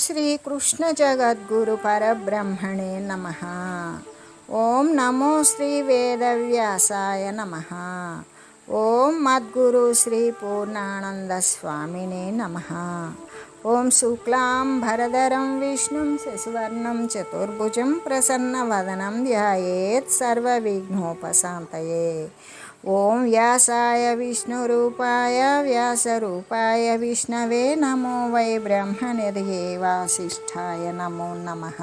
శ్రీకృష్ణ జగద్గురు పరబ్రహ్మణే నమః. ఓం నమో శ్రీ వేదవ్యాసాయ నమః. ఓం మద్గురు శ్రీ పూర్ణానంద స్వామినే నమః. ఓం శుక్లాం భరధరం విష్ణుం శశివర్ణం చతుర్భుజం ప్రసన్నవదనం ధ్యాయేత్ సర్వవిఘ్నోపశాంతయే. ఓం వ్యాసాయ విష్ణురూపాయ వ్యాసరూపాయ విష్ణవే నమో వై బ్రహ్మనిధయే వాసిష్ఠాయ నమో నమః.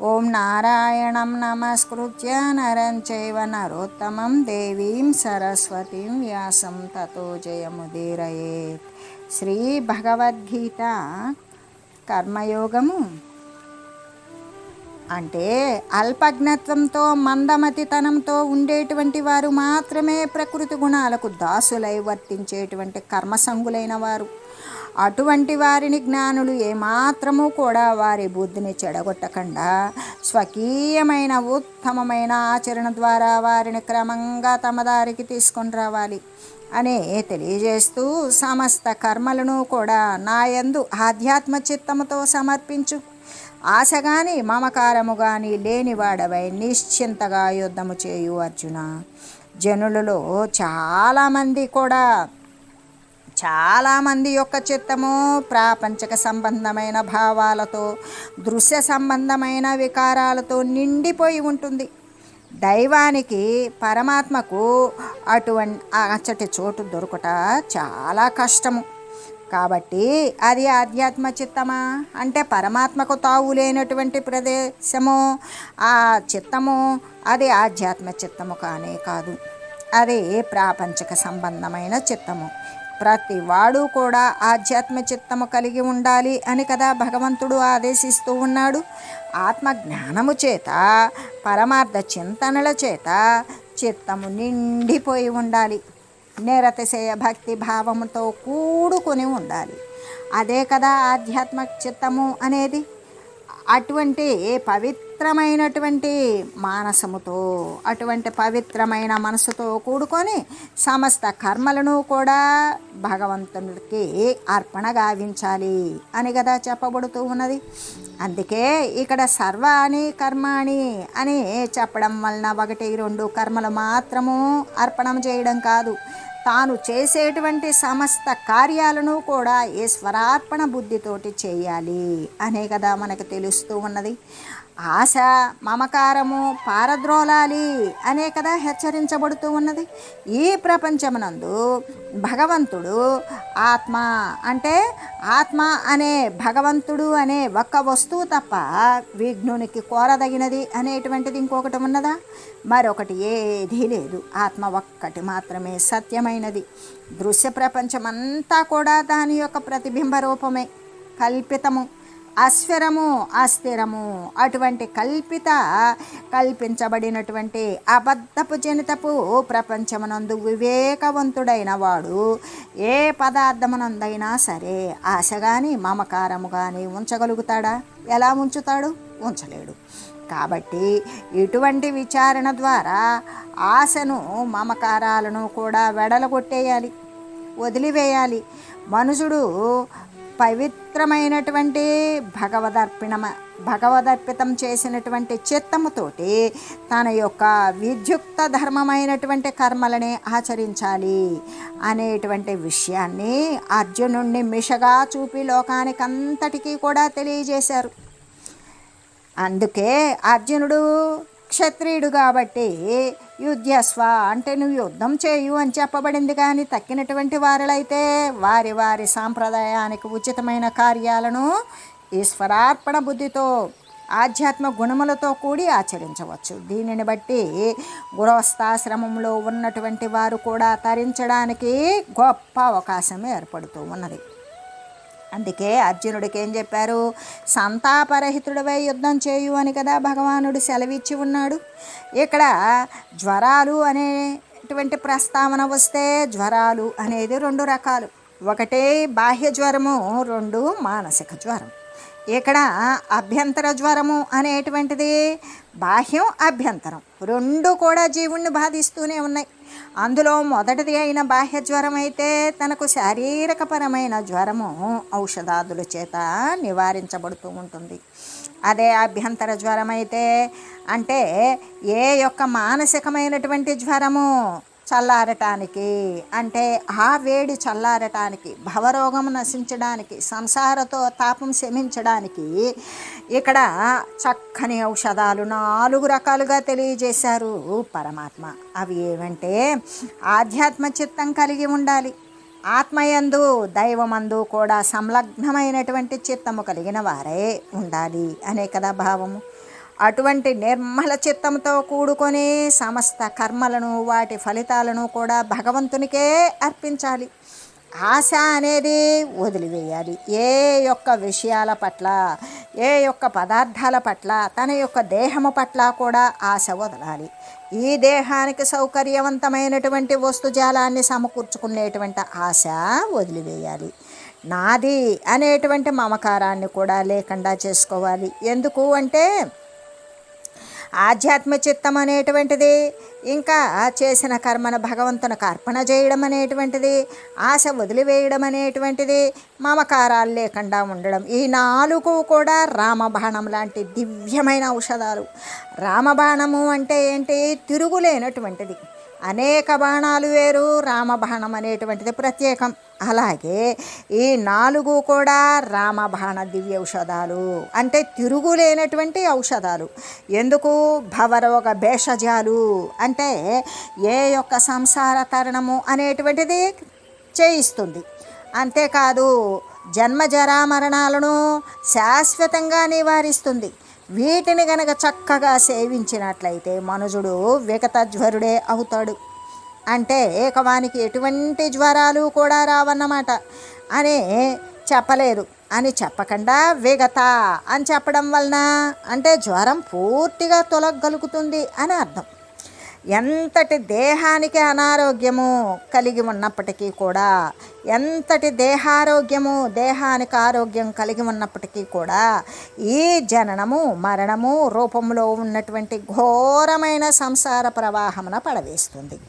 ఓం నారాయణం నమస్కృత్య నరం చైవ నరోత్తమం దేవీం సరస్వతీం వ్యాసం తతో జయముదీరయేత్. శ్రీ భగవద్గీత కర్మయోగము అంటే అల్పజ్ఞత్వంతో మందమతితనంతో ఉండేటువంటి వారు మాత్రమే ప్రకృతి గుణాలకు దాసులై వర్తించేటువంటి కర్మసంగులైన వారు. అటువంటి వారిని జ్ఞానులు ఏమాత్రము కూడా వారి బుద్ధిని చెడగొట్టకుండా స్వకీయమైన ఉత్తమమైన ఆచరణ ద్వారా వారిని క్రమంగా తమ దారికి తీసుకొని రావాలి అని తెలియజేస్తూ, సమస్త కర్మలను కూడా నాయందు ఆధ్యాత్మ చిత్తముతో సమర్పించు, ఆశ గాని మమకారము గాని లేనివాడవై నిశ్చింతగా యుద్ధము చేయు అర్జున. జనులలో చాలామంది యొక్క చిత్తము ప్రాపంచక సంబంధమైన భావాలతో, దృశ్య సంబంధమైన వికారాలతో నిండిపోయి ఉంటుంది. దైవానికి పరమాత్మకు అచ్చటి చోటు దొరుకుట చాలా కష్టము. కాబట్టి అది ఆధ్యాత్మ చిత్తమా అంటే పరమాత్మకు తావు లేనటువంటి ప్రదేశము ఆ చిత్తము, అది ఆధ్యాత్మ చిత్తము కానే కాదు, అది ప్రాపంచక సంబంధమైన చిత్తము. ప్రతి వాడు కూడా ఆధ్యాత్మ చిత్తము కలిగి ఉండాలి అని కదా భగవంతుడు ఆదేశిస్తూ ఉన్నాడు. ఆత్మజ్ఞానము చేత, పరమార్థ చింతనల చేత చిత్తము నిండిపోయి ఉండాలి. నిరతిశయ భక్తి భావముతో కూడుకొని ఉండాలి. అదే కదా ఆధ్యాత్మ చిత్తము అనేది. అటువంటి పవిత్రమైనటువంటి మానసముతో, అటువంటి పవిత్రమైన మనసుతో కూడుకొని సమస్త కర్మలను కూడా భగవంతునికి అర్పణ గావించాలి అని కదా చెప్పబడుతూ ఉన్నది. అందుకే ఇక్కడ సర్వాణి కర్మాణి అని చెప్పడం వలన 1-2 కర్మలు మాత్రము అర్పణం చేయడం కాదు, తాను చేసేటువంటి సమస్త కార్యాలను కూడా ఈశ్వరార్పణ బుద్ధితోటి చేయాలి అనే కదా మనకు తెలుస్తూ ఉన్నది. ఆశ మమకారము పారద్రోలాలి అనే కదా హెచ్చరించబడుతూ ఉన్నది. ఈ ప్రపంచమునందు భగవంతుడు ఆత్మ అంటే ఆత్మ అనే భగవంతుడు అనే ఒక్క వస్తువు తప్ప విఘ్నునికి కోరదగినది అనేటువంటిది ఇంకొకటి ఉన్నదా? మరొకటి ఏదీ లేదు. ఆత్మ ఒక్కటి మాత్రమే సత్యమైనది. దృశ్య ప్రపంచమంతా కూడా దాని యొక్క ప్రతిబింబ రూపమే, కల్పితము, అస్ఫిరము, అస్థిరము. అటువంటి కల్పించబడినటువంటి అబద్ధపు జనితపు ప్రపంచమునందు వివేకవంతుడైన వాడు ఏ పదార్థమునందైనా సరే ఆశ కానీ మమకారము కానీ ఉంచగలుగుతాడా? ఎలా ఉంచుతాడు? ఉంచలేడు. కాబట్టి ఇటువంటి విచారణ ద్వారా ఆశను మమకారాలను కూడా వెడలగొట్టేయాలి, వదిలివేయాలి. మనుషుడు పవిత్రమైనటువంటి భగవదర్పితం చేసినటువంటి చిత్తముతోటి తన యొక్క విద్యుక్త ధర్మమైనటువంటి కర్మలనే ఆచరించాలి అనేటువంటి విషయాన్ని అర్జునుడిని మిషగా చూపి లోకానికంతటికీ కూడా తెలియజేశారు. అందుకే అర్జునుడు క్షత్రియుడు కాబట్టి యుద్ధస్వ అంటే నువ్వు యుద్ధం చేయు అని చెప్పబడింది. కానీ తక్కినటువంటి వారులైతే వారి వారి సాంప్రదాయానికి ఉచితమైన కార్యాలను ఈశ్వరార్పణ బుద్ధితో, ఆధ్యాత్మ గుణములతో కూడి ఆచరించవచ్చు. దీనిని బట్టి గృహస్థాశ్రమంలో ఉన్నటువంటి వారు కూడా తరించడానికి గొప్ప అవకాశం ఏర్పడుతూ ఉన్నది. అందుకే అర్జునుడికి ఏం చెప్పారు? సంతాపరహితుడివై యుద్ధం చేయు అని కదా భగవానుడు సెలవిచ్చి ఉన్నాడు. ఇక్కడ జ్వరాలు అనేటువంటి ప్రస్తావన వస్తే, జ్వరాలు అనేది 2 రకాలు. ఒకటే బాహ్య జ్వరము, రెండు మానసిక జ్వరం. ఇక్కడ అభ్యంతర జ్వరము అనేటువంటిది బాహ్యం అభ్యంతరం రెండు కూడా జీవుణ్ణి బాధిస్తూనే ఉన్నాయి. అందులో మొదటిది అయిన బాహ్య జ్వరం అయితే తనకు శారీరకపరమైన జ్వరము ఔషధాదుల చేత నివారించబడుతూ ఉంటుంది. అదే అభ్యంతర జ్వరం అయితే అంటే ఏ యొక్క మానసికమైనటువంటి జ్వరము చల్లారటానికి, అంటే ఆ వేడి చల్లారటానికి, భవరోగం నశించడానికి, సంసారతో తాపం శమించడానికి ఇక్కడ చక్కని ఔషధాలు 4 రకాలుగా తెలియజేశారు పరమాత్మ. అవి ఏమంటే ఆధ్యాత్మ చిత్తం కలిగి ఉండాలి, ఆత్మయందు దైవమందు కూడా సంలగ్నమైనటువంటి చిత్తము కలిగిన వారే ఉండాలి అనే కదా భావము. అటువంటి నిర్మల చిత్తంతో కూడుకొని సమస్త కర్మలను వాటి ఫలితాలను కూడా భగవంతునికే అర్పించాలి. ఆశ అనేది వదిలివేయాలి. ఏ యొక్క విషయాల పట్ల, ఏ యొక్క పదార్థాల పట్ల, తన యొక్క దేహము పట్ల కూడా ఆశ వదలాలి. ఈ దేహానికి సౌకర్యవంతమైనటువంటి వస్తుజాలాన్ని సమకూర్చుకునేటువంటి ఆశ వదిలివేయాలి. నాది అనేటువంటి మమకారాన్ని కూడా లేకుండా చేసుకోవాలి. ఎందుకు అంటే ఆధ్యాత్మ చిత్తం అనేటువంటిది, ఇంకా చేసిన కర్మను భగవంతునికి అర్పణ చేయడం అనేటువంటిది, ఆశ వదిలివేయడం అనేటువంటిది, మమకారాలు లేకుండా ఉండడం, ఈ 4 కూడా రామబాణం లాంటి దివ్యమైన ఔషధాలు. రామబాణము అంటే ఏంటి? తిరుగులేనటువంటిది. అనేక బాణాలు వేరు, రామబాణం అనేటువంటిది ప్రత్యేకం. అలాగే ఈ 4 కూడా రామబాణ దివ్య ఔషధాలు, అంటే తిరుగులేనటువంటి ఔషధాలు. ఎందుకు? భవరోగ భేషజాలు, అంటే ఏ యొక్క సంసార తరణము అనేటువంటిది చేయిస్తుంది. అంతేకాదు జన్మజరా మరణాలను శాశ్వతంగా నివారిస్తుంది. వీటిని గనక చక్కగా సేవించినట్లయితే మనుజుడు విగతజ్వరుడే అవుతాడు. అంటే ఏకవానికి ఎటువంటి జ్వరాలు కూడా రావన్నమాట అని చెప్పలేదు. అని చెప్పకుండా విగత అని చెప్పడం వలన అంటే జ్వరం పూర్తిగా తొలగలుగుతుంది అని అర్థం. ఎంతటి దేహానికి అనారోగ్యము కలిగి ఉన్నప్పటికీ కూడా, ఎంతటి దేహారోగ్యము దేహానికి ఆరోగ్యం కలిగి ఉన్నప్పటికీ కూడా ఈ జననము మరణము రూపంలో ఉన్నటువంటి ఘోరమైన సంసార ప్రవాహమున పడవేస్తుంది.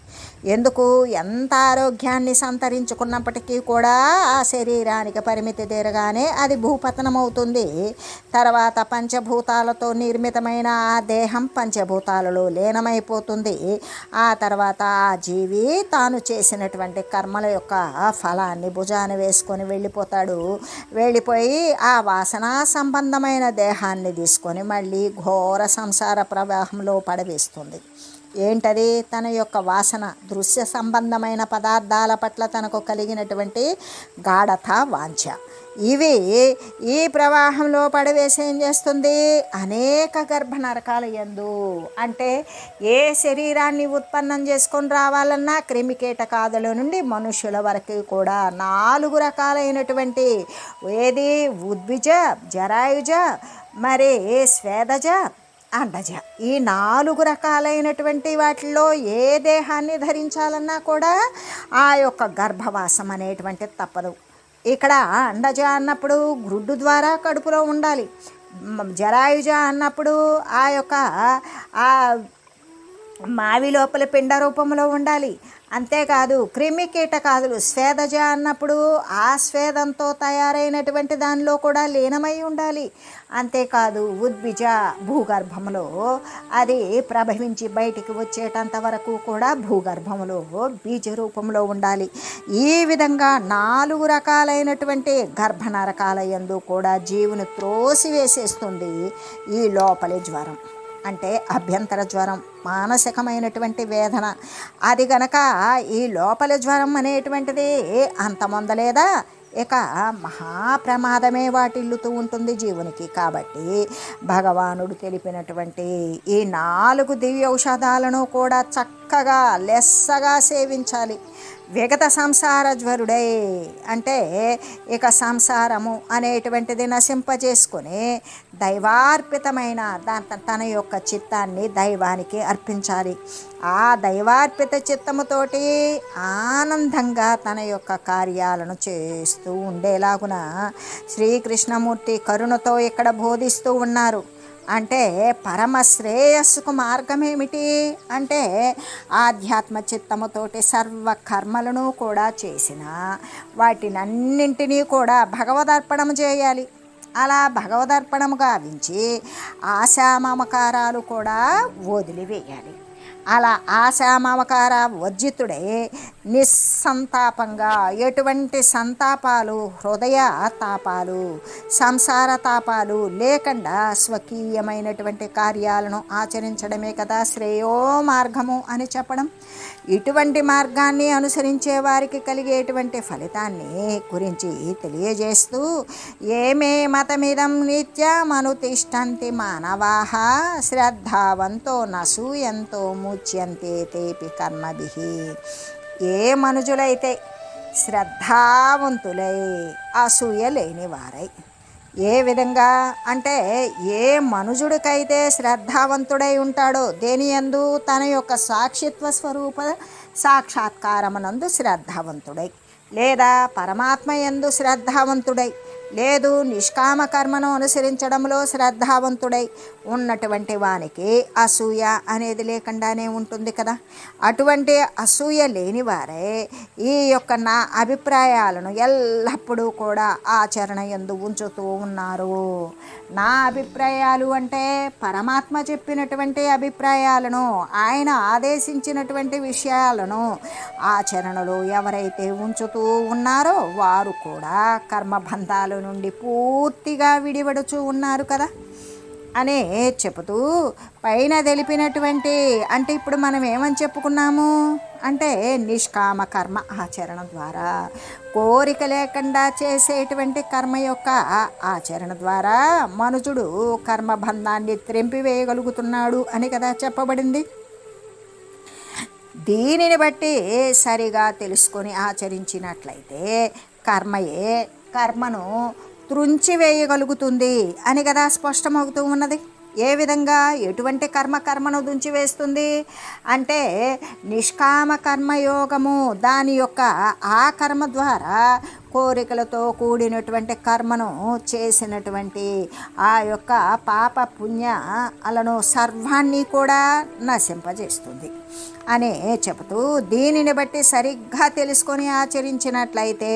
ఎందుకు? ఎంత ఆరోగ్యాన్ని సంతరించుకున్నప్పటికీ కూడా ఆ శరీరానికి పరిమితి తీరగానే అది భూపతనమవుతుంది. తర్వాత పంచభూతాలతో నిర్మితమైన ఆ దేహం పంచభూతాలలో లీనమైపోతుంది. ఆ తర్వాత ఆ జీవి తాను చేసినటువంటి కర్మల యొక్క ఫలాన్ని భుజాన వేసుకొని వెళ్ళిపోతాడు. వెళ్ళిపోయి ఆ వాసనా సంబంధమైన దేహాన్ని తీసుకొని మళ్ళీ ఘోర సంసార ప్రవాహంలో పడవేస్తుంది. ఏంటది? తన యొక్క వాసన, దృశ్య సంబంధమైన పదార్థాల పట్ల తనకు కలిగినటువంటి గాఢత, వాంఛ, ఇవి ఈ ప్రవాహంలో పడవేసి ఏం చేస్తుంది? అనేక గర్భ నరకాల యందు, అంటే ఏ శరీరాన్ని ఉత్పన్నం చేసుకొని రావాలన్నా క్రిమికీటకాదుల నుండి మనుషుల వరకు కూడా 4 రకాలైనటువంటి, ఏది? ఉద్విజ, జరాయుజ, మరి స్వేదజ, అండజ, ఈ 4 రకాలైనటువంటి వాటిల్లో ఏ దేహాన్ని ధరించాలన్నా కూడా ఆ యొక్క గర్భవాసం అనేటువంటిది తప్పదు. ఇక్కడ అండజ అన్నప్పుడు గ్రుడ్డు ద్వారా కడుపులో ఉండాలి. జరాయుజ అన్నప్పుడు ఆ యొక్క ఆ మావి లోపల పిండ రూపంలో ఉండాలి. అంతేకాదు క్రిమి కీటకాదులు స్వేదజ అన్నప్పుడు ఆ స్వేదంతో తయారైనటువంటి దానిలో కూడా లీనమై ఉండాలి. అంతేకాదు ఉద్బిజ, భూగర్భంలో అది ప్రభవించి బయటికి వచ్చేటంత వరకు కూడా భూగర్భంలో బీజ రూపంలో ఉండాలి. ఈ విధంగా 4 రకాలైనటువంటి గర్భనరకాల యందు కూడా జీవుని త్రోసివేసేస్తుంది ఈ లోపలి జ్వరం, అంటే అభ్యంతర జ్వరం, మానసికమైనటువంటి వేదన. అది గనక ఈ లోపల జ్వరం అనేటువంటిది అంతమొందలేదా, ఇక మహాప్రమాదమే వాటిల్లుతూ ఉంటుంది జీవునికి. కాబట్టి భగవానుడు తెలిపినటువంటి ఈ 4 దివ్య ఔషధాలను కూడా చక్కగా లెస్సగా సేవించాలి. విగత సంసార జ్వరుడై అంటే ఇక సంసారము అనేటువంటిది నశింపజేసుకొని దైవార్పితమైన తన యొక్క చిత్తాన్ని దైవానికి అర్పించాలి. ఆ దైవార్పిత చిత్తముతోటి ఆనందంగా తన యొక్క కార్యాలను చేస్తూ ఉండేలాగున శ్రీకృష్ణమూర్తి కరుణతో ఇక్కడ బోధిస్తూ ఉన్నారు. అంటే పరమ శ్రేయస్సుకు మార్గం ఏమిటి అంటే ఆధ్యాత్మ చిత్తముతోటి సర్వ కర్మలను కూడా చేసిన వాటినన్నింటినీ కూడా భగవదర్పణం చేయాలి. అలా భగవదర్పణము గావించి ఆశా మమకారాలు కూడా వదిలివేయాలి. అలా ఆశా మమకార వర్జితుడై నిస్సంతాపంగా ఎటువంటి సంతాపాలు, హృదయ తాపాలు, సంసార తాపాలు లేకుండా స్వకీయమైనటువంటి కార్యాలను ఆచరించడమే కదా శ్రేయో మార్గము అని చెప్పడం. ఇటువంటి మార్గాన్ని అనుసరించే వారికి కలిగేటువంటి ఫలితాన్ని గురించి తెలియజేస్తూ ఏమే మతమిదం నిత్యమనుతిష్టంతి మానవాః శ్రద్ధావంతో నసూయంతో ముచ్యంతే తేపి కర్మభిః. ఏ మనుజులైతే శ్రద్ధావంతులై అసూయ లేని వారై, ఏ విధంగా అంటే ఏ మనుజుడికైతే శ్రద్ధావంతుడై ఉంటాడో దేని యందు తన యొక్క సాక్షిత్వ స్వరూప సాక్షాత్కారమునందు శ్రద్ధావంతుడై, లేదా పరమాత్మ యందు శ్రద్ధావంతుడై, లేదు నిష్కామ కర్మను అనుసరించడంలో శ్రద్ధావంతుడై ఉన్నటువంటి వానికి అసూయ అనేది లేకుండానే ఉంటుంది కదా. అటువంటి అసూయ లేని వారే ఈ యొక్క నా అభిప్రాయాలను ఎల్లప్పుడూ కూడా ఆచరణ యందు ఉంచుతూ ఉన్నారు. నా అభిప్రాయాలు అంటే పరమాత్మ చెప్పినటువంటి అభిప్రాయాలను, ఆయన ఆదేశించినటువంటి విషయాలను ఆచరణలో ఎవరైతే ఉంచుతూ ఉన్నారో వారు కూడా కర్మబంధాల నుండి పూర్తిగా విడివడుచూ ఉన్నారు కదా అనే చెబుతూ పైన తెలిపినటువంటి అంటే ఇప్పుడు మనం ఏమని చెప్పుకున్నాము అంటే నిష్కామ కర్మ ఆచరణ ద్వారా కోరిక లేకుండా చేసేటువంటి కర్మ యొక్క ఆచరణ ద్వారా మనుషుడు కర్మబంధాన్ని త్రెంపివేయగలుగుతున్నాడు అని కదా చెప్పబడింది. దీనిని బట్టి సరిగా తెలుసుకొని ఆచరించినట్లయితే కర్మను త్రుంచివేయగలుగుతుంది అని కదా స్పష్టమవుతూ ఉన్నది. ఏ విధంగా ఎటువంటి కర్మను దుంచివేస్తుంది అంటే నిష్కామ కర్మయోగము దాని యొక్క ఆ కర్మ ద్వారా కోరికలతో కూడినటువంటి కర్మను చేసినటువంటి ఆ యొక్క పాప పుణ్యాలను సర్వాన్ని కూడా నశింపజేస్తుంది అనే చెబుతూ దీనిని బట్టి సరిగ్గా తెలుసుకొని ఆచరించినట్లయితే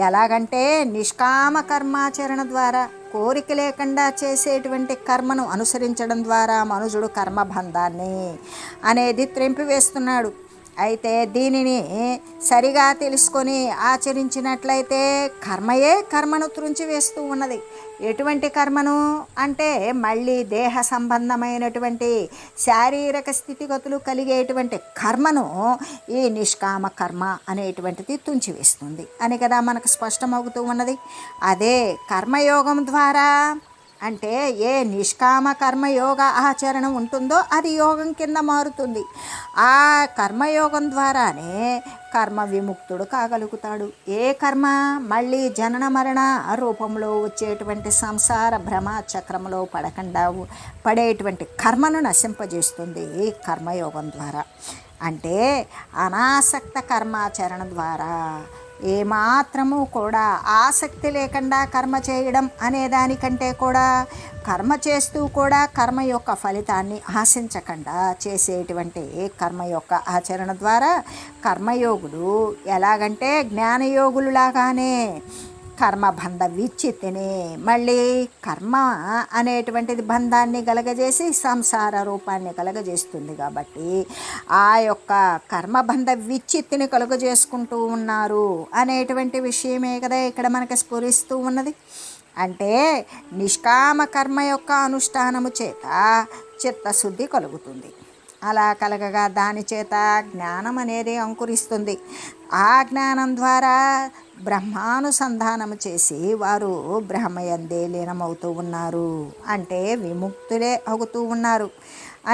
ఎలాగంటే నిష్కామ కర్మాచరణ ద్వారా కోరిక లేకుండా చేసేటువంటి కర్మను అనుసరించడం ద్వారా మనుషుడు కర్మబంధాన్ని అనేది త్రెంపివేస్తున్నాడు. అయితే దీనిని సరిగా తెలుసుకొని ఆచరించినట్లయితే కర్మయే కర్మను త్రుంచివేస్తూ ఉన్నది. ఎటువంటి కర్మను అంటే మళ్ళీ దేహ సంబంధమైనటువంటి శారీరక స్థితిగతులు కలిగేటువంటి కర్మను ఈ నిష్కామ కర్మ అనేటువంటిది తుంచివేస్తుంది అని కదా మనకు స్పష్టమవుతూ ఉన్నది. అదే కర్మయోగం ద్వారా అంటే ఏ నిష్కామ కర్మయోగ ఆచరణ ఉంటుందో అది యోగం కింద మారుతుంది. ఆ కర్మయోగం ద్వారానే కర్మ విముక్తుడు కాగలుగుతాడు. ఏ కర్మ మళ్ళీ జనన మరణ రూపంలో వచ్చేటువంటి సంసార భ్రమ చక్రంలో పడకుండా పడేటువంటి కర్మను నశింపజేస్తుంది కర్మయోగం ద్వారా. అంటే అనాసక్త కర్మాచరణ ద్వారా ఏమాత్రము కూడా ఆసక్తి లేకుండా కర్మ చేయడం అనే దానికంటే కూడా కర్మ చేస్తూ కూడా కర్మ యొక్క ఫలితాన్ని ఆశించకుండా చేసేటువంటి కర్మ యొక్క ఆచరణ ద్వారా కర్మయోగులు ఎలాగంటే జ్ఞానయోగులులాగానే కర్మబంధ విచ్చిత్తిని మళ్ళీ కర్మ అనేటువంటిది బంధాన్ని కలగజేసి సంసార రూపాన్ని కలగజేస్తుంది. కాబట్టి ఆ యొక్క కర్మబంధ విచ్చిత్తిని కలుగజేసుకుంటూ ఉన్నారు అనేటువంటి విషయమే కదా ఇక్కడ మనకి స్ఫురిస్తూ ఉన్నది. అంటే నిష్కామ కర్మ యొక్క అనుష్ఠానము చేత చిత్తశుద్ధి కలుగుతుంది. అలా కలగగా దాని చేత జ్ఞానం అనేది అంకురిస్తుంది. ఆ జ్ఞానం ద్వారా బ్రహ్మానుసంధానము చేసి వారు బ్రహ్మయందే లీనమవుతూ ఉన్నారు, అంటే విముక్తులే అవుతూ ఉన్నారు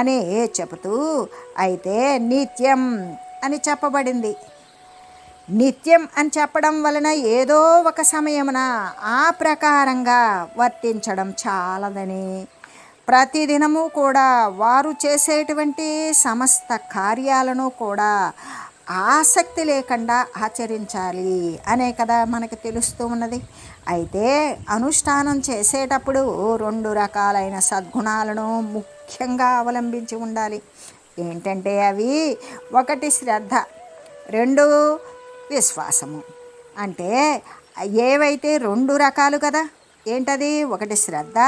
అని చెబుతూ, అయితే నిత్యం అని చెప్పబడింది. నిత్యం అని చెప్పడం వలన ఏదో ఒక సమయమున ఆ ప్రకారంగా వర్తించడం చాలదని, ప్రతిదినము కూడా వారు చేసేటువంటి సమస్త కార్యాలను కూడా ఆసక్తి లేకుండా ఆచరించాలి అనే కదా మనకు తెలుస్తూ ఉన్నది. అయితే అనుష్ఠానం చేసేటప్పుడు 2 రకాలైన సద్గుణాలను ముఖ్యంగా అవలంబించి ఉండాలి. ఏంటంటే అవి, ఒకటి శ్రద్ధ, 2 విశ్వాసము. అంటే ఏవైతే 2 రకాలు కదా, ఏంటది? ఒకటి శ్రద్ధ,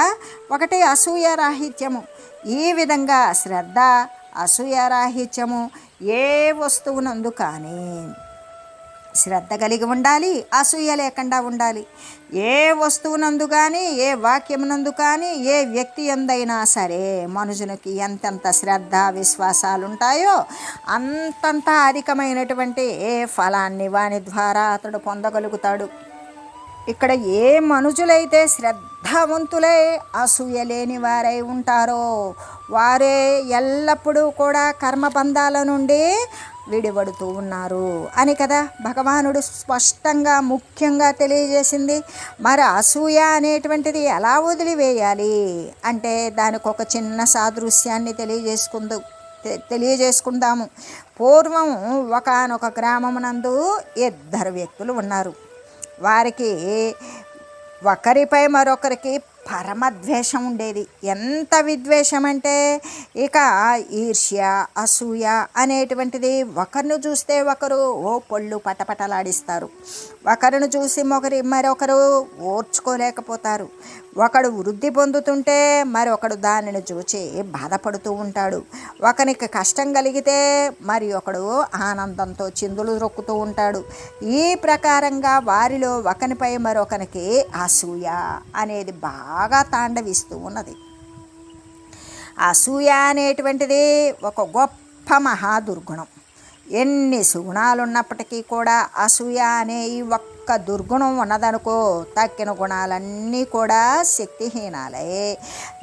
ఒకటి అసూయారాహిత్యము. ఈ విధంగా శ్రద్ధ, అసూయారాహిత్యము ఏ వస్తువునందు కానీ శ్రద్ధ కలిగి ఉండాలి, అసూయ లేకుండా ఉండాలి. ఏ వస్తువునందు కానీ, ఏ వాక్యమునందు కానీ, ఏ వ్యక్తి ఎందైనా సరే మనుషునికి ఎంతెంత శ్రద్ధ విశ్వాసాలు ఉంటాయో అంతంత అధికమైనటువంటి ఫలాన్ని వాని ద్వారా అతడు పొందగలుగుతాడు. ఇక్కడ ఏ మనుషులైతే శ్రద్ధావంతులై అసూయ లేని వారై ఉంటారో వారే ఎల్లప్పుడూ కూడా కర్మబంధాల నుండి విడిపడుతూ ఉన్నారు అని కదా భగవానుడు స్పష్టంగా ముఖ్యంగా తెలియజేసింది. మరి అసూయ అనేటువంటిది ఎలా వదిలివేయాలి అంటే దానికి ఒక చిన్న సాదృశ్యాన్ని తెలియజేసుకుందాము. పూర్వం ఒకానొక గ్రామమునందు 2 వ్యక్తులు ఉన్నారు. వారికి ఒకరిపై మరొకరికి పరమద్వేషం ఉండేది. ఎంత విద్వేషం అంటే ఇక ఈర్ష్య, అసూయ అనేటువంటిది, ఒకరిని చూస్తే ఒకరు పొళ్ళు పటపటలాడిస్తారు, ఒకరిని చూసి మరొకరు ఓర్చుకోలేకపోతారు. ఒకడు వృద్ధి పొందుతుంటే మరొకడు దానిని చూచి బాధపడుతూ ఉంటాడు. ఒకనికి కష్టం కలిగితే మరి ఒకడు ఆనందంతో చిందులు రొక్కుతూ ఉంటాడు. ఈ ప్రకారంగా వారిలో ఒకనిపై మరొకనికి అసూయ అనేది బాగా తాండవిస్తూ ఉన్నది. అసూయ అనేటువంటిది ఒక గొప్ప మహాదుర్గుణం. ఎన్ని సుగుణాలు ఉన్నప్పటికీ కూడా అసూయ అనే ఈ ఒక్క దుర్గుణం ఉన్నదనుకో, తక్కిన గుణాలన్నీ కూడా శక్తిహీనాలే,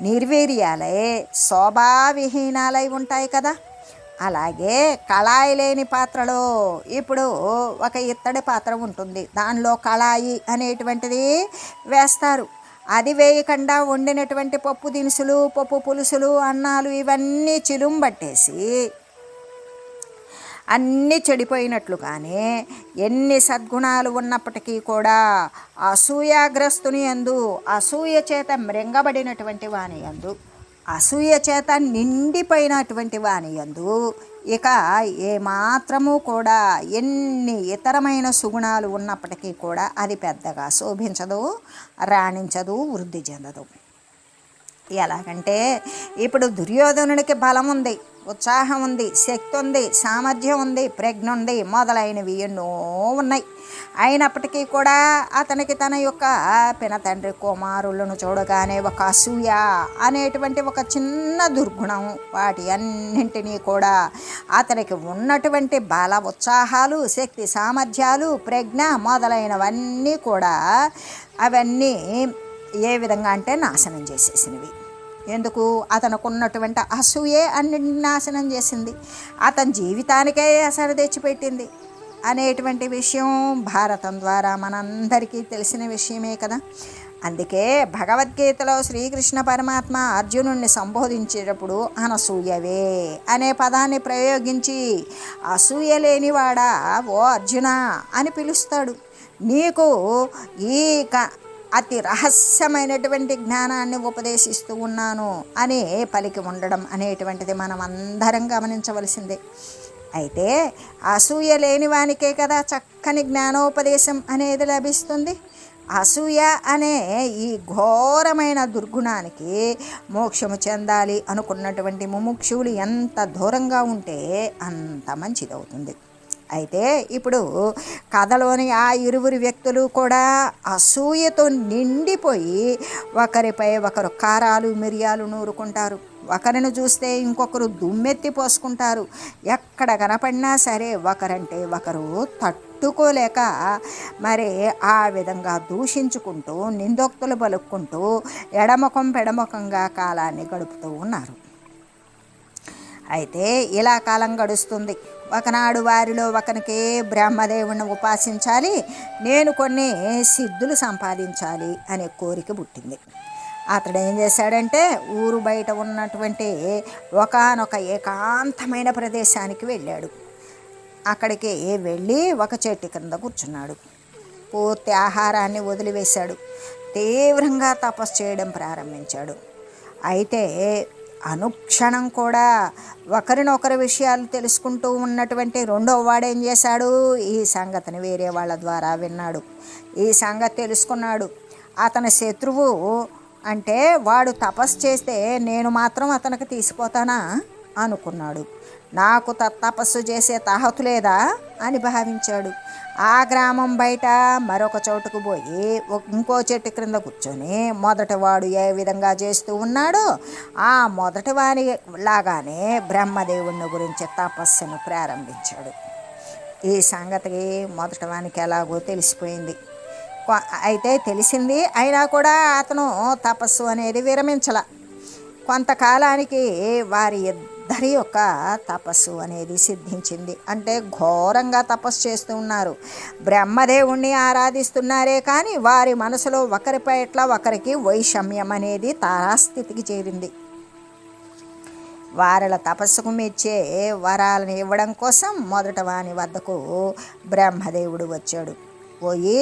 నిర్వీర్యాలే, శోభావిహీనాలై ఉంటాయి కదా. అలాగే కళాయి లేని పాత్రలో ఇప్పుడు ఒక ఇత్తడి పాత్ర ఉంటుంది, దానిలో కళాయి అనేటువంటిది వేస్తారు. అది వేయకుండా వండినటువంటి పప్పు దినుసులు, పప్పు పులుసులు, అన్నాలు ఇవన్నీ చిలుంబట్టేసి అన్నీ చెడిపోయినట్లుగానే ఎన్ని సద్గుణాలు ఉన్నప్పటికీ కూడా అసూయాగ్రస్తుని యందు, అసూయ చేత మృంగబడినటువంటి వాని యందు, అసూయ చేత నిండిపోయినటువంటి వాని యందు ఇక ఏమాత్రము కూడా ఎన్ని ఇతరమైన సుగుణాలు ఉన్నప్పటికీ కూడా అది పెద్దగా శోభించదు, రాణించదు, వృద్ధి చెందదు. ఎలాగంటే ఇప్పుడు దుర్యోధనుడికి బలం ఉంది, ఉత్సాహం ఉంది, శక్తి ఉంది, సామర్థ్యం ఉంది, ప్రజ్ఞ ఉంది, మొదలైనవి ఎన్నో ఉన్నాయి. అయినప్పటికీ కూడా అతనికి తన యొక్క పినతండ్రి కుమారులను చూడగానే ఒక అసూయ అనేటువంటి ఒక చిన్న దుర్గుణం, వాటి అన్నింటినీ కూడా అతనికి ఉన్నటువంటి బల ఉత్సాహాలు, శక్తి సామర్థ్యాలు, ప్రజ్ఞ మొదలైనవన్నీ కూడా అవన్నీ ఏ విధంగా అంటే నాశనం చేసేసినవి. ఎందుకు? అతనికి ఉన్నటువంటి అసూయే అన్నింటినీ నాశనం చేసింది, అతని జీవితానికే అసలు తెచ్చిపెట్టింది అనేటువంటి విషయం భారతం ద్వారా మనందరికీ తెలిసిన విషయమే కదా. అందుకే భగవద్గీతలో శ్రీకృష్ణ పరమాత్మ అర్జునుడిని సంబోధించేటప్పుడు అనసూయవే అనే పదాన్ని ప్రయోగించి అసూయ లేనివాడా ఓ అర్జున అని పిలుస్తాడు. నీకు ఈ అతి రహస్యమైనటువంటి జ్ఞానాన్ని ఉపదేశిస్తూ ఉన్నాను అని పలికి ఉండడం అనేటువంటిది మనం అందరం గమనించవలసిందే. అయితే అసూయ లేని వానికే కదా చక్కని జ్ఞానోపదేశం అనేది లభిస్తుంది. అసూయ అనే ఈ ఘోరమైన దుర్గుణానికి మోక్షము చెందాలి అనుకున్నటువంటి ముముక్షువులు ఎంత దూరంగా ఉంటే అంత మంచిదవుతుంది. అయితే ఇప్పుడు కథలోని ఆ 2 వ్యక్తులు కూడా అసూయతో నిండిపోయి ఒకరిపై ఒకరు కారాలు మిరియాలు నూరుకుంటారు. ఒకరిని చూస్తే ఇంకొకరు దుమ్మెత్తి పోసుకుంటారు. ఎక్కడ కనపడినా సరే ఒకరంటే ఒకరు తట్టుకోలేక మరి ఆ విధంగా దూషించుకుంటూ నిందోక్తులు పలుక్కుంటూ ఎడముఖం పెడముఖంగా కాలాన్ని గడుపుతూ ఉన్నారు. అయితే ఇలా కాలం గడుస్తుంది. ఒకనాడు వారిలో ఒకనికి బ్రహ్మదేవుని ఉపాసించాలి, నేను కొన్ని సిద్ధులు సంపాదించాలి అనే కోరిక పుట్టింది. అతడు ఏం చేశాడంటే ఊరు బయట ఉన్నటువంటి ఒకానొక ఏకాంతమైన ప్రదేశానికి వెళ్ళాడు. అక్కడికి వెళ్ళి ఒక చెట్టు కింద కూర్చున్నాడు. పూర్తి ఆహారాన్ని వదిలివేశాడు. తీవ్రంగా తపస్సు చేయడం ప్రారంభించాడు. అయితే అనుక్షణం కూడా ఒకరినొకరి విషయాలు తెలుసుకుంటూ ఉన్నటువంటి రెండో వాడు ఏం చేశాడు, ఈ సంగతిని వేరే వాళ్ళ ద్వారా విన్నాడు. ఈ సంగతి తెలుసుకున్నాడు. అతని శత్రువు అంటే వాడు తపస్సు చేస్తే నేను మాత్రం అతనికి తీసిపోతానా అనుకున్నాడు. నాకు తపస్సు చేసే తాహతు లేదా అని భావించాడు. ఆ గ్రామం బయట మరొక చోటుకు పోయి ఇంకో చెట్టు క్రింద కూర్చొని మొదటివాడు ఏ విధంగా చేస్తూ ఉన్నాడో ఆ మొదటివాని లాగానే బ్రహ్మదేవుని గురించి తపస్సును ప్రారంభించాడు. ఈ సంగతి మొదటివానికి ఎలాగో తెలిసిపోయింది. అయితే తెలిసింది, అయినా కూడా అతను తపస్సు అనేది విరమించల. కొంతకాలానికి వారి ఇద్దరి యొక్క తపస్సు అనేది సిద్ధించింది. అంటే ఘోరంగా తపస్సు చేస్తూ ఉన్నారు, బ్రహ్మదేవుణ్ణి ఆరాధిస్తున్నారే కానీ వారి మనసులో ఒకరిపై ఎట్లా ఒకరికి వైషమ్యం అనేది తారాస్థితికి చేరింది. వారిల తపస్సుకు మెచ్చే వరాలను ఇవ్వడం కోసం మొదట వాని వద్దకు బ్రహ్మదేవుడు వచ్చాడు. పోయి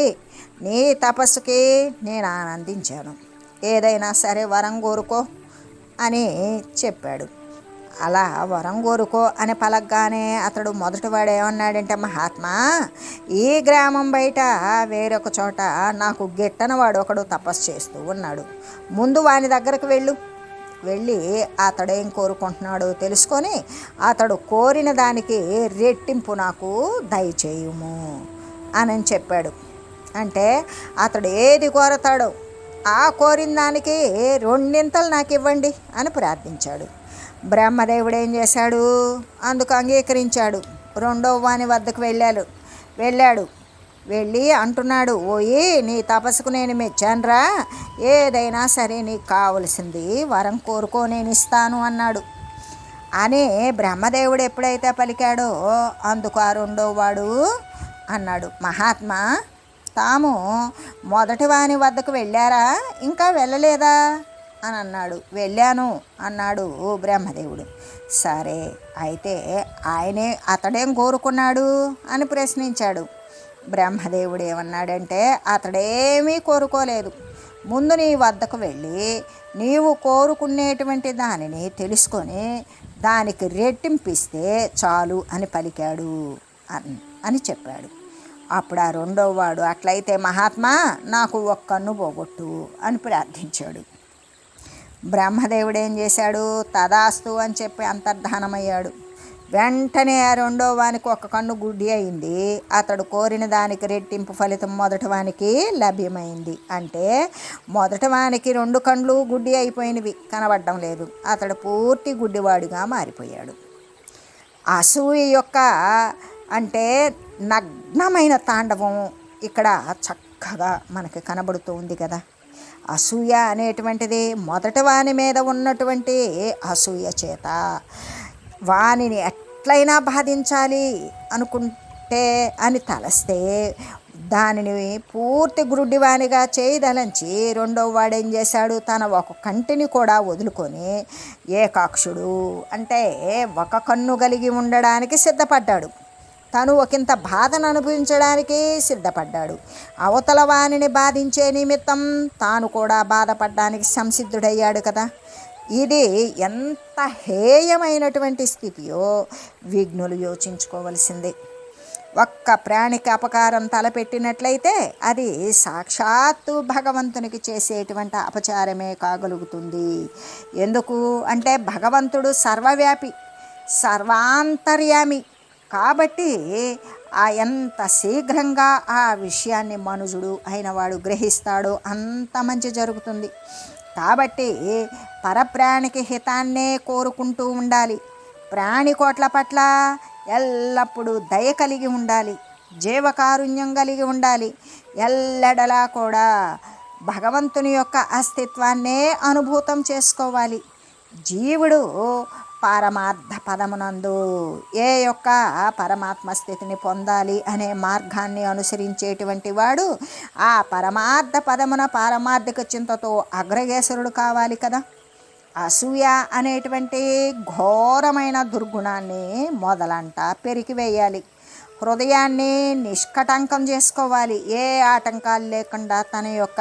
నీ తపస్సుకి నేను ఆనందించాను, ఏదైనా సరే వరం కోరుకో అని చెప్పాడు. అలా వరం కోరుకో అని పలకగానే అతడు మొదటివాడు ఏమన్నాడంటే, మహాత్మా, ఈ గ్రామం బయట వేరొక చోట నాకు గిట్టనవాడు ఒకడు తపస్సు చేస్తూ ఉన్నాడు. ముందు వాని దగ్గరకు వెళ్ళి అతడేం కోరుకుంటున్నాడో తెలుసుకొని అతడు కోరిన దానికి రెట్టింపు నాకు దయచేయుము అని చెప్పాడు. అంటే అతడు ఏది కోరతాడో ఆ కోరిన దానికి రెండింతలు నాకు ఇవ్వండి అని ప్రార్థించాడు. బ్రహ్మదేవుడు ఏం చేశాడు, అందుకు అంగీకరించాడు. రెండో వాని వద్దకు వెళ్ళాడు. వెళ్ళి అంటున్నాడు, ఓయి నీ తపస్సుకు నేను మెచ్చానురా, ఏదైనా సరే నీకు కావలసింది వరం కోరుకో నేను ఇస్తాను అన్నాడు. అని బ్రహ్మదేవుడు ఎప్పుడైతే పలికాడో అందుకు ఆ రెండో వాడు అన్నాడు, మహాత్మా, తాము మొదటి వాని వద్దకు వెళ్ళారా, ఇంకా వెళ్ళలేదా అని అన్నాడు. వెళ్ళాను అన్నాడు బ్రహ్మదేవుడు. సరే, అయితే అతడేం కోరుకున్నాడు అని ప్రశ్నించాడు. బ్రహ్మదేవుడు ఏమన్నాడంటే, అతడేమీ కోరుకోలేదు. ముందు నీ వద్దకు వెళ్ళి నీవు కోరుకునేటువంటి దానిని తెలుసుకొని దానికి రెట్టింపిస్తే చాలు అని పలికాడు అని చెప్పాడు. అప్పుడు ఆ రెండో వాడు, అట్లయితే మహాత్మా, నాకు ఒక్క కన్ను పోగొట్టు అని ప్రార్థించాడు. బ్రహ్మదేవుడు ఏం చేశాడు, తదాస్తు అని చెప్పి అంతర్ధానమయ్యాడు. వెంటనే ఆ రెండో వానికి ఒక కన్ను గుడ్డి అయింది. అతడు కోరిన దానికి రెట్టింపు ఫలితం మొదటి వానికి లభ్యమైంది. అంటే మొదటి వానికి 2 కళ్ళు గుడ్డి అయిపోయినవి, కనబడడం లేదు. అతడు పూర్తి గుడ్డివాడిగా మారిపోయాడు. అసూయ యొక్క అంటే నగ్నమైన తాండవం ఇక్కడ చక్కగా మనకి కనబడుతూ ఉంది కదా. అసూయ అనేటువంటిది మొదటి వాని మీద ఉన్నటువంటి అసూయ చేత వానిని ఎట్లయినా బాధించాలి అనుకుంటే అని తలస్తే దానిని పూర్తి గురుడివానిగా చేయదలంచి రెండో వాడు ఏం చేశాడు, తన ఒక కంటిని కూడా వదులుకొని ఏకాక్షుడు అంటే ఒక కన్ను కలిగి ఉండడానికి సిద్ధపడ్డాడు. తను ఒకంత బాధను అనుభవించడానికి సిద్ధపడ్డాడు. అవతల వానిని బాధించే నిమిత్తం తాను కూడా బాధపడడానికి సంసిద్ధుడయ్యాడు కదా. ఇది ఎంత హేయమైనటువంటి స్థితియో విఘ్నులు యోచించుకోవలసిందే. ఒక్క ప్రాణికి అపకారం తలపెట్టినట్లయితే అది సాక్షాత్తు భగవంతునికి చేసేటువంటి అపచారమే కాగలుగుతుంది. ఎందుకు అంటే భగవంతుడు సర్వవ్యాపి, సర్వాంతర్యామి కాబట్టి ఎంత శీఘ్రంగా ఆ విషయాన్ని మనుజుడు అయినవాడు గ్రహిస్తాడో అంత మంచి జరుగుతుంది. కాబట్టి పరప్రాణికి హితాన్నే కోరుకుంటూ ఉండాలి. ప్రాణికోట్ల పట్ల ఎల్లప్పుడూ దయ కలిగి ఉండాలి. జీవకారుణ్యం కలిగి ఉండాలి. ఎల్లెడలా కూడా భగవంతుని యొక్క అస్తిత్వాన్నే అనుభూతం చేసుకోవాలి. జీవుడు పారమార్థ పదమునందు ఏ యొక్క పరమాత్మ స్థితిని పొందాలి అనే మార్గాన్ని అనుసరించేటువంటి వాడు ఆ పరమార్థ పదమున పారమార్థిక చింతతో అగ్రగేసరుడు కావాలి కదా. అసూయ అనేటువంటి ఘోరమైన దుర్గుణాన్ని మొదలంట పెరికివేయాలి. హృదయాన్ని నిష్కటంకం చేసుకోవాలి. ఏ ఆటంకాలు లేకుండా తన యొక్క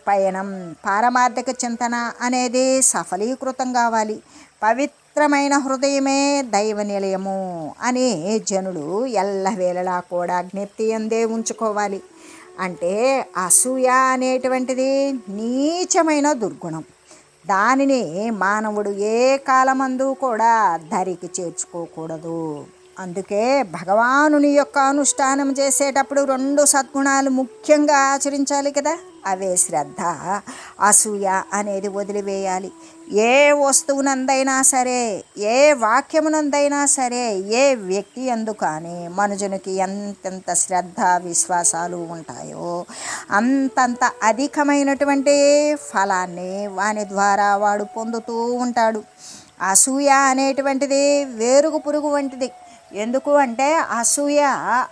పయనం పారమార్థిక చింతన అనేది సఫలీకృతం కావాలి. పవిత్రమైన హృదయమే దైవ నిలయము అని జనులు ఎల్లవేళలా కూడా జ్ఞప్తి అందే ఉంచుకోవాలి. అంటే అసూయ అనేటువంటిది నీచమైన దుర్గుణం. దానిని మానవుడు ఏ కాలమందు కూడా ధరికి చేర్చుకోకూడదు. అందుకే భగవానుని యొక్క అనుష్ఠానం చేసేటప్పుడు 2 సద్గుణాలు ముఖ్యంగా ఆచరించాలి కదా. అవే శ్రద్ధ, అసూయ అనేది వదిలివేయాలి. ఏ వస్తువునందైనా సరే, ఏ వాక్యమునందైనా సరే, ఏ వ్యక్తి యందు కానీ మనుజునికి ఎంతెంత శ్రద్ధ విశ్వాసాలు ఉంటాయో అంతంత అధికమైనటువంటి ఫలాన్ని వాని ద్వారా వాడు పొందుతూ ఉంటాడు. అసూయ అనేటువంటిది వేరుగు పురుగు వంటిది. ఎందుకు అంటే అసూయ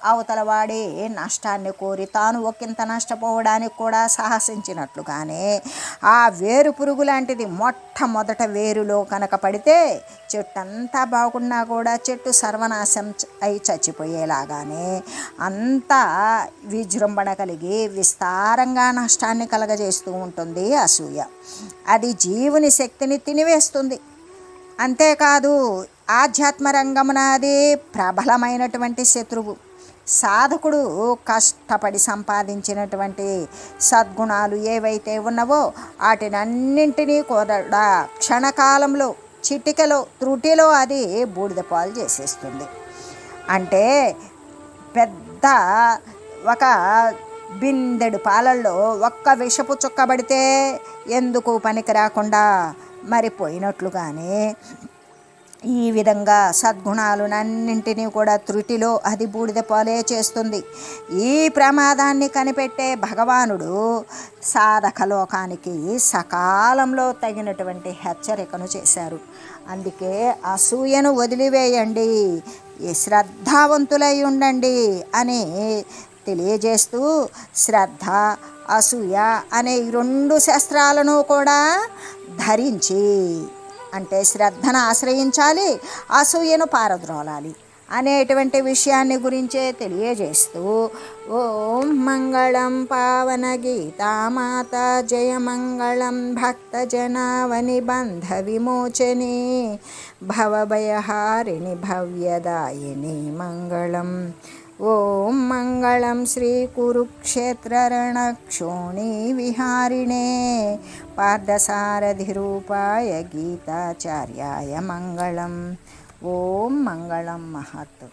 అవతల వాడి నష్టాన్ని కోరి తాను ఒకంత నష్టపోవడానికి కూడా సాహసించినట్లుగానే ఆ వేరు పురుగు లాంటిది మొట్టమొదట వేరులో కనుక పడితే చెట్టు అంతా బాగున్నా కూడా చెట్టు సర్వనాశం అయి చచ్చిపోయేలాగానే అంతా విజృంభణ కలిగి విస్తారంగా నష్టాన్ని కలగజేస్తూ ఉంటుంది అసూయ. అది జీవుని శక్తిని తినివేస్తుంది. అంతేకాదు ఆధ్యాత్మ రంగమున అది ప్రబలమైనటువంటి శత్రువు. సాధకుడు కష్టపడి సంపాదించినటువంటి సద్గుణాలు ఏవైతే ఉన్నవో వాటినన్నింటినీ కూడా క్షణకాలంలో చిటికలో త్రుటిలో అది బూడిద పాలు చేసేస్తుంది. అంటే పెద్ద ఒక బిందెడు పాలల్లో ఒక్క విషపు చుక్కబడితే ఎందుకు పనికి రాకుండా పోయినట్లుగానే ఈ విధంగా సద్గుణాలన్నింటినీ కూడా త్రుటిలో అది బూడిద పాలే చేస్తుంది. ఈ ప్రమాదాన్ని కనిపెట్టే భగవానుడు సాధక లోకానికి సకాలంలో తగినటువంటి హెచ్చరికను చేశారు. అందుకే అసూయను వదిలివేయండి, శ్రద్ధావంతులై ఉండండి అని తెలియజేస్తూ శ్రద్ధ, అసూయ అనే 2 శస్త్రాలను కూడా ధరించి, అంటే శ్రద్ధను ఆశ్రయించాలి, అసూయను పారద్రోలాలి అనేటువంటి విషయాన్ని గురించే తెలియజేస్తూ ఓం మంగళం పావన గీతామాత జయ మంగళం భక్తజనావని బంధ విమోచని భవభయహారిణి భవ్యదాయిని మంగళం. ఓం మంగళం శ్రీ కురుక్షేత్ర రణక్షోణి విహారిణే పార్థసారథి రూపాయ గీతాచార్యాయ మంగళం. ఓం మంగళం మహత్.